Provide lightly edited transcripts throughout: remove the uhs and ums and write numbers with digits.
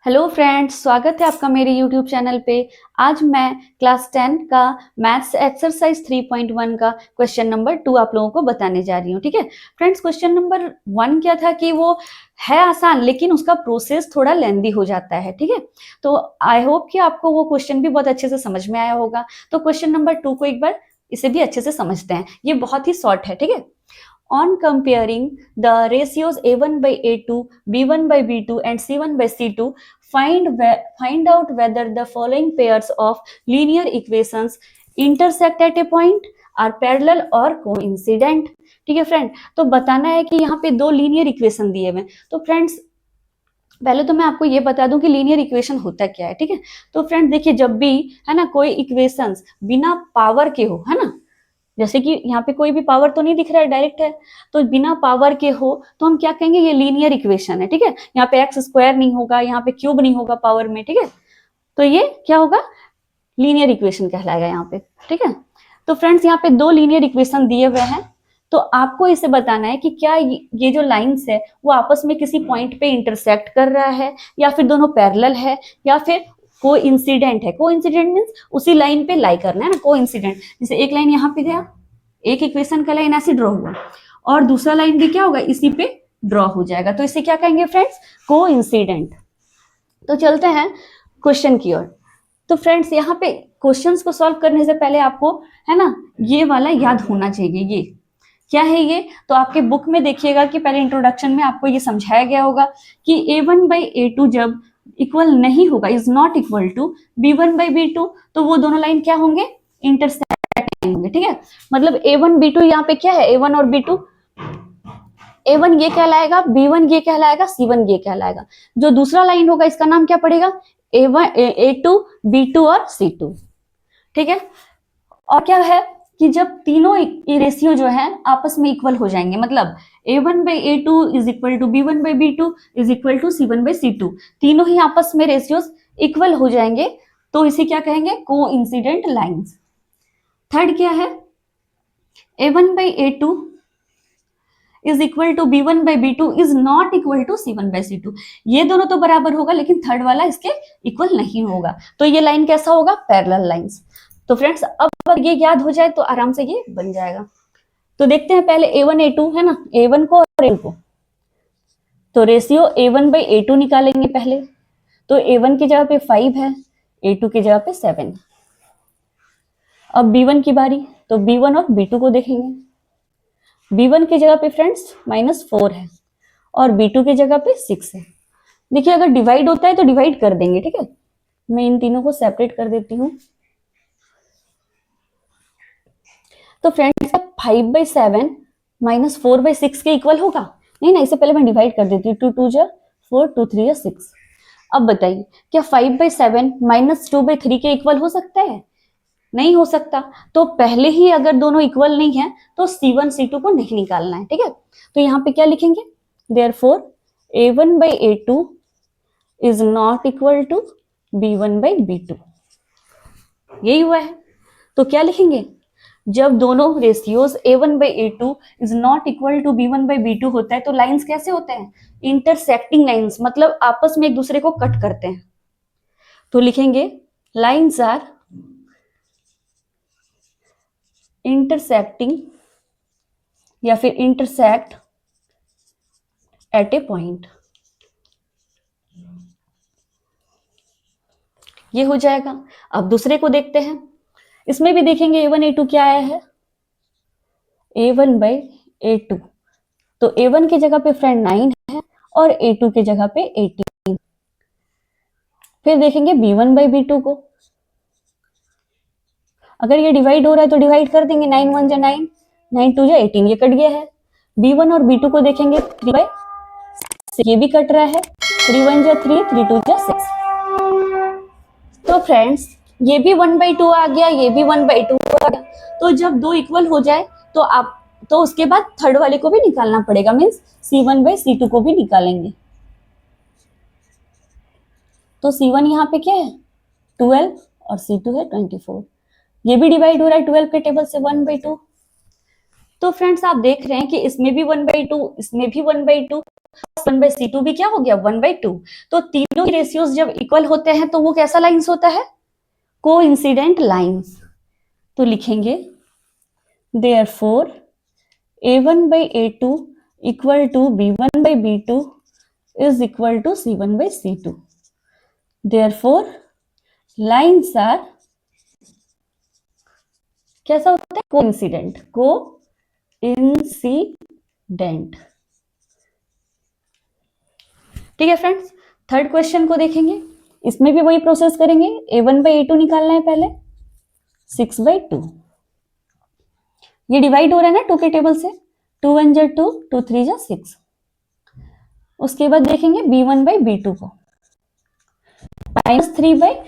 Hello friends, स्वागत है आपका मेरे यूट्यूब चैनल पे। आज मैं क्लास 10 का मैथ्स एक्सरसाइज 3.1 का क्वेश्चन नंबर 2 आप लोगों को बताने जा रही हूँ। ठीक है फ्रेंड्स, क्वेश्चन नंबर 1 क्या था कि वो है आसान लेकिन उसका प्रोसेस थोड़ा लेंदी हो जाता है। ठीक है, तो आई होप कि आपको वो क्वेश्चन भी बहुत अच्छे से समझ में आया होगा। तो क्वेश्चन नंबर 2 को एक बार इसे भी अच्छे से समझते हैं। ये बहुत ही शॉर्ट है। ठीक है, on comparing the ratios a1 by a2, b1 by b2 and c1 by c2, find out whether the following pairs of linear equations intersect at a point, are parallel or coincident। ठीक है friend, तो बताना है कि यहाँ पे दो linear equation दिए हुए। तो फ्रेंड्स पहले तो मैं आपको ये बता दूं कि लीनियर इक्वेशन होता क्या है। ठीक है, तो फ्रेंड देखिए, जब भी है ना कोई इक्वेशंस बिना पावर के हो, है ना, जैसे कि यहाँ पे कोई भी पावर तो नहीं दिख रहा है, डायरेक्ट है, तो बिना पावर के हो तो हम क्या कहेंगे, ये लीनियर इक्वेशन है। ठीक है, यहाँ पे एक्स स्क्वायर नहीं होगा, यहाँ पे क्यूब नहीं होगा पावर में। ठीक है, तो ये क्या होगा, लीनियर इक्वेशन कहलाएगा यहाँ पे। ठीक है, तो फ्रेंड्स यहाँ पे दो लीनियर इक्वेशन दिए हुए हैं, तो आपको इसे बताना है कि क्या ये जो लाइंस है वो आपस में किसी पॉइंट पे इंटरसेक्ट कर रहा है, या फिर दोनों पैरेलल है, या फिर को इंसिडेंट है। को इंसिडेंट मीन्स उसी लाइन पे लाई करना है ना, को इंसिडेंट। जैसे एक लाइन यहाँ पे गया, एक इक्वेशन का लाइन ऐसे ड्रॉ हुआ, और दूसरा लाइन भी क्या होगा, इसी पे ड्रॉ हो जाएगा, तो इसे क्या कहेंगे फ्रेंड्स, को इंसिडेंट। तो चलते हैं क्वेश्चन की ओर। तो फ्रेंड्स यहाँ पे क्वेश्चंस को सॉल्व करने से पहले आपको, है ना, ये वाला याद होना चाहिए। ये क्या है, ये तो आपके बुक में देखिएगा कि पहले इंट्रोडक्शन में आपको ये समझाया गया होगा कि a1 by a2 जब इक्वल नहीं होगा, is not equal to b1 by b2, तो वो दोनों लाइन क्या होंगे, इंटरसेक्ट होंगे। ठीक है, मतलब a1 b2 यहाँ पे क्या है, a1 और b2, a1 ये कहलाएगा, b1 ये कहलाएगा, c1 ये कहलाएगा। जो दूसरा लाइन होगा इसका नाम क्या पड़ेगा, a1 a2 b2 और c2। ठीक है, और क्या है कि जब तीनों रेशियो जो है आपस में इक्वल हो जाएंगे, मतलब a1 by a2 is equal to b1 by b2 is equal to c1 by c2, तीनों ही आपस में रेशियोज इक्वल हो जाएंगे, तो इसे क्या कहेंगे, कोइंसिडेंट लाइंस। थर्ड क्या है, a1 by a2 is equal to b1 by b2 is not equal to c1 by c2। ये दोनों तो बराबर होगा लेकिन थर्ड वाला इसके इक्वल नहीं होगा, तो ये लाइन कैसा होगा, पैरेलल लाइंस। तो फ्रेंड्स अब ये याद हो जाए तो आराम से ये बन जाएगा। तो देखते हैं पहले a1 a2 है ना, a1 को और a2 को, तो रेशियो a1 by a2 निकालेंगे पहले। तो a1 की जगह पे 5 है, a2 की जगह पे 7। अब b1 की बारी, तो b1 और b2 को देखेंगे। b1 की जगह पे फ्रेंड्स -4 है, और b2 की जगह पे 6 है। देखिए अगर डिवाइड होता है तो डिवाइड कर देंगे। ठीक है, मैं इन तीनों को सेपरेट कर देती हूँ। तो फ्रेंड्स 5/7 -4/6 के इक्वल होगा, नहीं ना, इससे पहले मैं डिवाइड कर देती हूँ। 2 2 जा 4, 2 3 जा 6। अब बताइए क्या 5/7 -2/3 के इक्वल हो सकता है, नहीं हो सकता। तो पहले ही अगर दोनों इक्वल नहीं है तो c1 c2 को नहीं निकालना है। ठीक है, तो यहाँ पे क्या लिखेंगे, therefore a1 by a2 is not equal to b1 by b2। यही हुआ है, तो क्या लिखेंगे, जब दोनों ratios a1 by a2 is not equal to b1 by b2 होता है तो लाइंस कैसे होते हैं, इंटरसेक्टिंग लाइंस, मतलब आपस में एक दूसरे को कट करते हैं। तो लिखेंगे लाइंस आर इंटरसेक्टिंग या फिर इंटरसेक्ट एट ए पॉइंट। ये हो जाएगा। अब दूसरे को देखते हैं, इसमें भी देखेंगे a1 a2 क्या आया है, a1 by a2, तो a1 की जगह पे फ्रेंड 9 है और a2 की जगह पे 18। फिर देखेंगे b1 by b2 को, अगर ये डिवाइड हो रहा है तो डिवाइड कर देंगे, 9 1 जा 9, 9 2 जा 18, ये कट गया है। b1 और b2 को देखेंगे 3/6, ये भी कट रहा है, 3 1 जा 3, 3 2 जा 6। तो फ्रेंड्स ये भी 1/2 आ गया, ये भी 1/2 आ गया। तो जब दो इक्वल हो जाए तो आप, तो उसके बाद थर्ड वाले को भी निकालना पड़ेगा, मीन्स c1 by c2 को भी निकालेंगे। तो c1 यहाँ पे क्या है 12 और c2 है 24, ये भी डिवाइड हो रहा है 12 के टेबल से 1/2। तो फ्रेंड्स आप देख रहे हैं कि इसमें भी 1/2, इसमें भी 1/2, 1/C2 भी क्या हो गया 1/2। तो तीनों की रेशियोज जब इक्वल होते हैं तो वो कैसा लाइंस होता है, कोइंसिडेंट लाइंस। तो लिखेंगे therefore A1/A2 equal to B1/B2 is equal to C1/C2। Therefore lines are कैसा होता है, कोइंसिडेंट, कोइंसिडेंट। ठीक है फ्रेंड्स, थर्ड क्वेश्चन को देखेंगे। इसमें भी वही प्रोसेस करेंगे, A1/A2 निकालना है पहले, 6/2। ये डिवाइड हो रहा है ना 2 के टेबल से, 2 1 जा 2, 2 3 जा 6। उसके बाद देखेंगे B1/B2 को, -3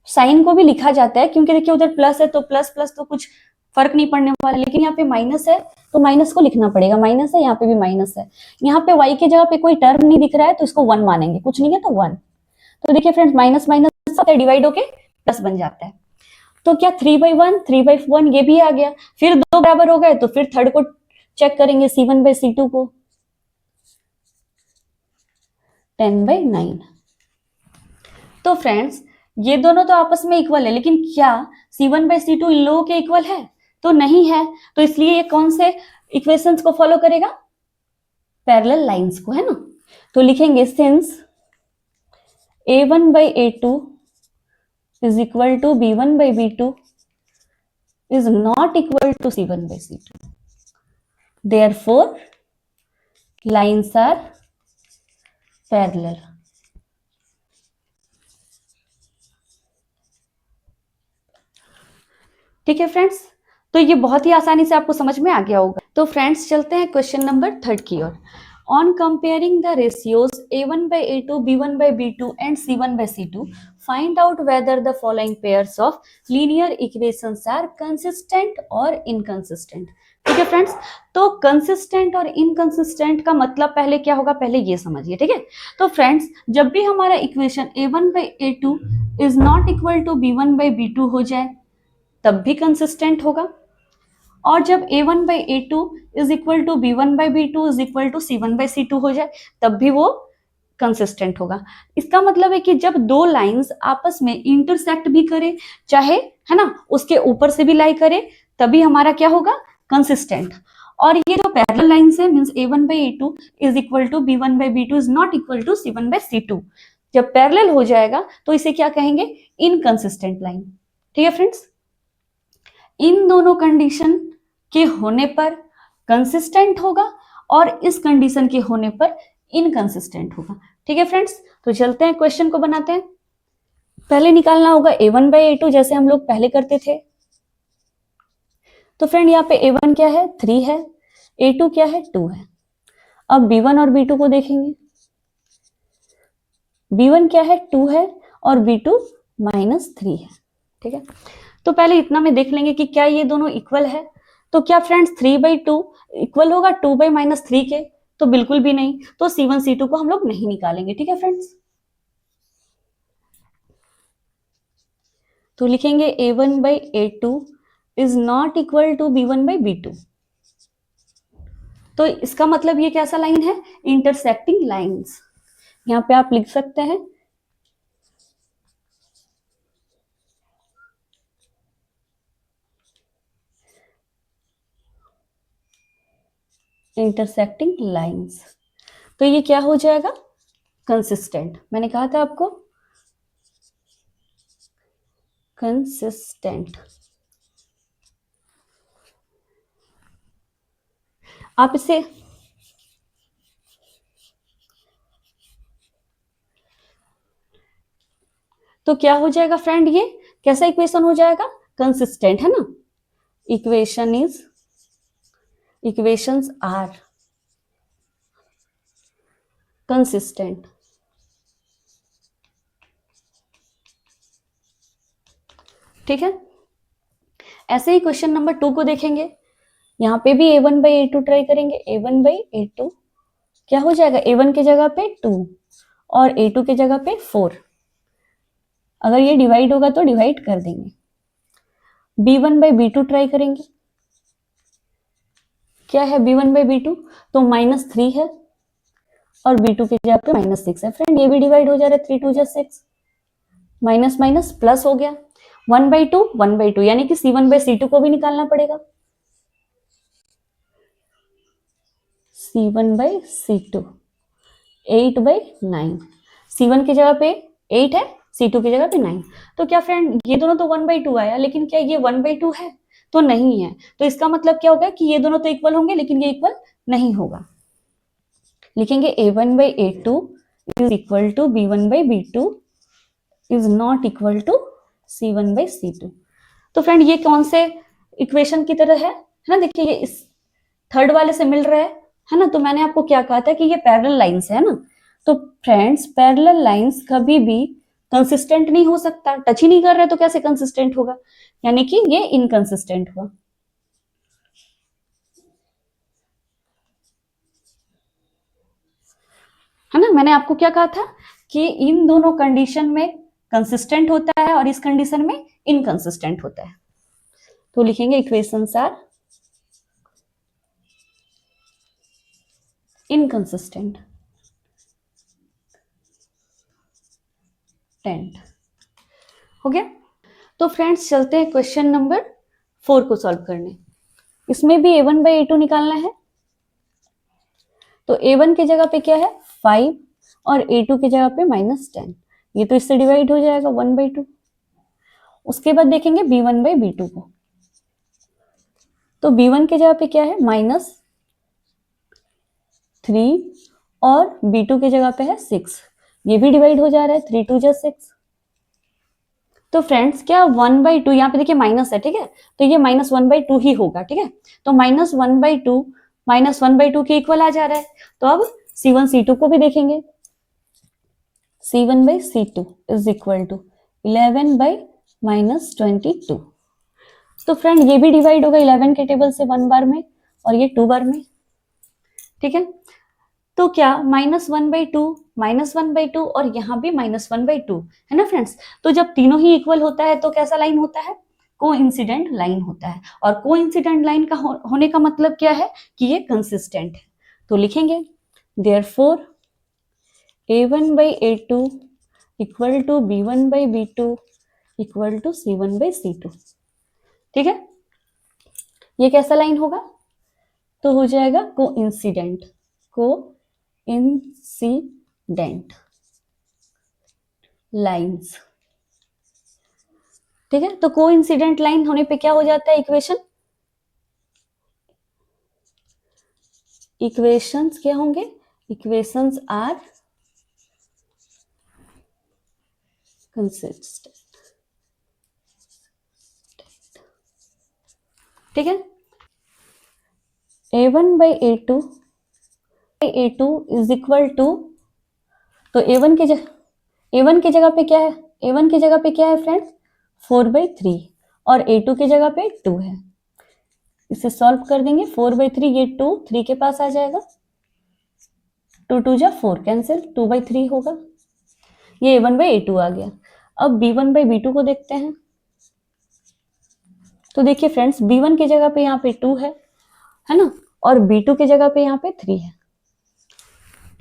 साइन को भी लिखा जाता है क्योंकि देखिए उधर प्लस है तो प्लस प्लस तो कुछ फर्क नहीं पड़ने वाला, लेकिन यहाँ पे माइनस है तो माइनस को लिखना पड़ेगा, माइनस है, यहाँ पे भी माइनस है। यहाँ पे y के जगह पे कोई टर्म नहीं दिख रहा है तो इसको 1 मानेंगे, कुछ नहीं है तो 1। तो देखिए फ्रेंड्स माइनस माइनस डिवाइड होके प्लस बन जाता है। तो क्या 3/1 3/1 ये भी आ गया, फिर दो बराबर हो गए तो फिर थर्ड को चेक करेंगे C1/C2 को, 10/9। तो फ्रेंड्स ये दोनों तो आपस में इक्वल है, लेकिन क्या C1/C2 इन लोगों के इक्वल है, तो नहीं है। तो इसलिए ये कौन से इक्वेशंस को फॉलो करेगा, पैरेलल लाइंस को, है ना। तो लिखेंगे since A1/A2 is equal to B1/B2 is not equal to C1/C2, therefore lines are parallel। ठीक है फ्रेंड्स, तो ये बहुत ही आसानी से आपको समझ में आ गया होगा। तो फ्रेंड्स चलते हैं क्वेश्चन नंबर 3 की ओर। On comparing the ratios A1/A2, B1/B2 and C1/C2, find out whether the following pairs of linear equations are consistent or inconsistent। ठीक है फ्रेंड्स, तो कंसिस्टेंट और इनकंसिस्टेंट का मतलब पहले क्या होगा, पहले ये समझिए। ठीक है, तो फ्रेंड्स जब भी हमारा equation A1/A2 is not equal to B1/B2 हो जाए तब भी कंसिस्टेंट होगा, और जब A1/A2 is equal to B1/B2 is equal to C1/C2 हो जाए तब भी वो कंसिस्टेंट होगा। इसका मतलब है कि जब दो लाइंस आपस में इंटरसेक्ट भी करे, चाहे है ना उसके ऊपर से भी लाई करे, तभी हमारा क्या होगा, कंसिस्टेंट। और ये जो पैरेलल लाइंस है means A1/A2 is equal to B1/B2 is not equal to C1/C2, जब पैरेलल हो जाएगा तो इसे क्या कहेंगे, इनकंसिस्टेंट लाइन। ठीक है फ्रेंड्स, इन दोनों कंडीशन के होने पर कंसिस्टेंट होगा और इस कंडीशन के होने पर इनकंसिस्टेंट होगा। ठीक है फ्रेंड्स, तो चलते हैं क्वेश्चन को बनाते हैं। पहले निकालना होगा A1/A2 जैसे हम लोग पहले करते थे। तो फ्रेंड यहाँ पे A1 क्या है, 3 है, A2 क्या है, 2 है। अब B1 और B2 को देखेंगे, B1 क्या है, 2 है, और B2 -3 है। ठीक है, तो पहले इतना में देख लेंगे कि क्या ये दोनों इक्वल है। तो क्या फ्रेंड्स 3/2 इक्वल होगा 2/-3 के, तो बिल्कुल भी नहीं, तो C1/C2 को हम लोग नहीं निकालेंगे। ठीक है फ्रेंड्स, तो लिखेंगे A1/A2 is not equal to B1/B2। तो इसका मतलब ये कैसा लाइन है, इंटरसेक्टिंग लाइंस। यहां पे आप लिख सकते हैं इंटरसेक्टिंग लाइंस। तो ये क्या हो जाएगा, कंसिस्टेंट। मैंने कहा था आपको कंसिस्टेंट। आप इसे तो क्या हो जाएगा फ्रेंड, ये कैसा इक्वेशन हो जाएगा, कंसिस्टेंट, है ना। Equations are consistent. ठीक है, ऐसे ही क्वेश्चन नंबर 2 को देखेंगे। यहाँ पे भी A1/A2 ट्राई करेंगे। A1/A2 क्या हो जाएगा, A1 की जगह पे 2 और A2 की जगह पे 4। अगर ये डिवाइड होगा तो डिवाइड कर देंगे। B1/B2 ट्राई करेंगे, क्या है B1/B2, तो -3 है, और B2 की जगह पे -6 है। फ्रेंड ये भी डिवाइड हो जा रहा है, 3 2 जा 6, माइनस माइनस प्लस हो गया, 1/2 यानी कि C1/C2 को भी निकालना पड़ेगा, C1/C2 8/9, C1 की जगह पे 8 है, C2 की जगह पे 9। तो क्या फ्रेंड ये दोनों तो 1/2 आया, लेकिन क्या ये 1/2 है? तो नहीं है। तो इसका मतलब क्या होगा कि ये दोनों तो इक्वल होंगे, लेकिन ये इक्वल नहीं होगा। लिखेंगे A1/A2 is equal to B1/B2 is not equal to C1/C2। तो फ्रेंड ये कौन से इक्वेशन की तरह है ना? देखिए ये इस थर्ड वाले से मिल रहा है ना? तो मैंने आपको क्या कहा था कि ये पैरेलल लाइंस है ना? तो फ्रेंड्स पैरेलल लाइंस कभी भी कंसिस्टेंट नहीं हो सकता, टच ही नहीं कर रहे तो कैसे कंसिस्टेंट होगा? यानी कि ये इनकंसिस्टेंट हुआ। है ना? मैंने आपको क्या कहा था कि इन दोनों कंडीशन में कंसिस्टेंट होता है और इस कंडीशन में इनकंसिस्टेंट होता है। तो लिखेंगे इक्वेशंस आर इनकंसिस्टेंट टेंट। हो गया? तो फ्रेंड्स चलते हैं क्वेश्चन नंबर 4 को सॉल्व करने। इसमें भी A1/A2 निकालना है। तो A1 की जगह पे क्या है 5 और A2 की जगह पे -10। ये तो इससे डिवाइड हो जाएगा 1/2। उसके बाद देखेंगे B1/B2 को। तो B1 की जगह पे क्या है -3 और B2 की जगह पे है 6। ये भी डिवाइड हो जा रहा है, 3 2 जा 6। तो फ्रेंड्स क्या 1/2 यहाँ पे देखिए माइनस है, ठीक है? तो ये -1/2 ही होगा, ठीक है? तो -1/2 के इक्वल आ जा रहा है। तो अब C1 C2 को भी देखेंगे। C1/C2 is equal to 11/-22। तो फ्रेंड ये भी डिवाइड होगा 11 के टेबल से 1 बार में और ये 2 बार में, ठीक है? तो क्या -1/2 और यहाँ भी -1/2 है ना फ्रेंड्स? तो जब तीनों ही इक्वल होता है तो कैसा लाइन होता है? कोइंसिडेंट लाइन होता है। और कोइंसिडेंट लाइन का होने का मतलब क्या है कि ये कंसिस्टेंट है। तो लिखेंगे therefore A1/A2 equal to B1/B2 equal to C1/C2। ठीक है? ये कैसा लाइन होगा? तो हो जाएगा कोइंसिडेंट लाइंस। ठीक है? तो कोइंसिडेंट लाइन होने पे क्या हो जाता है इक्वेशंस क्या होंगे? Equations are consistent. ठीक है? A1/A2 इज इक्वल टू, तो A1 की जगह पे क्या है? A1 की जगह पे क्या है फ्रेंड्स? 4/3 और A2 की जगह पे 2 है। इसे सॉल्व कर देंगे 4/3, ये 2 3 के पास आ जाएगा, 2 2 जा 4 कैंसिल, 2/3 होगा। ये A1/A2 आ गया। अब B1/B2 को देखते हैं। तो देखिए फ्रेंड्स B1 की जगह पे यहाँ पे 2 है ना? और B2 की जगह पे यहाँ पे 3 है।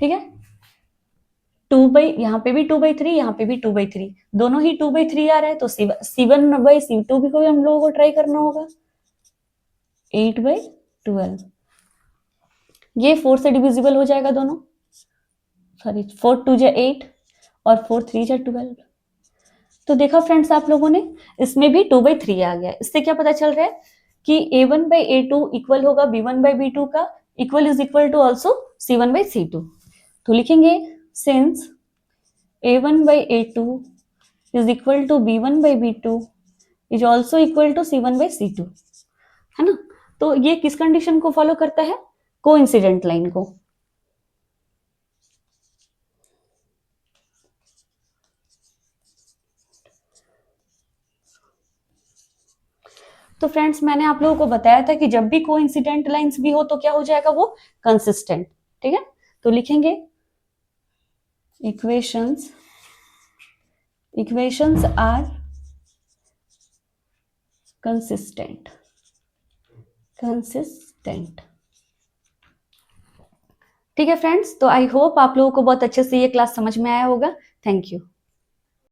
ठीक है? यहाँ पे भी 2/3, यहाँ पे भी 2/3, दोनों ही 2/3 आ रहा है। तो C1/C2 भी कोई हम लोगों को ट्राई करना होगा। 8/12, ये 4 से डिविजिबल हो जाएगा दोनों, सॉरी 4 2 जा 8 और 4 3 जा 12। तो देखा फ्रेंड्स आप लोगों ने, इसमें भी 2/3 आ गया। इससे क्या पता चल रहा है कि A1/A2 इक्वल होगा B1/B2 का, equal is equal to also C1/C2। तो लिखेंगे since A1/A2 is equal to B1/B2 is also equal to C1/C2, है ना? तो ये किस कंडीशन को फॉलो करता है? कोइंसिडेंट लाइन को। तो फ्रेंड्स मैंने आप लोगों को बताया था कि जब भी कोइंसिडेंट लाइंस भी हो तो क्या हो जाएगा? वो कंसिस्टेंट। ठीक है? तो लिखेंगे इक्वेशंस आर कंसिस्टेंट। ठीक है फ्रेंड्स, तो आई होप आप लोगों को बहुत अच्छे से ये क्लास समझ में आया होगा। Thank you.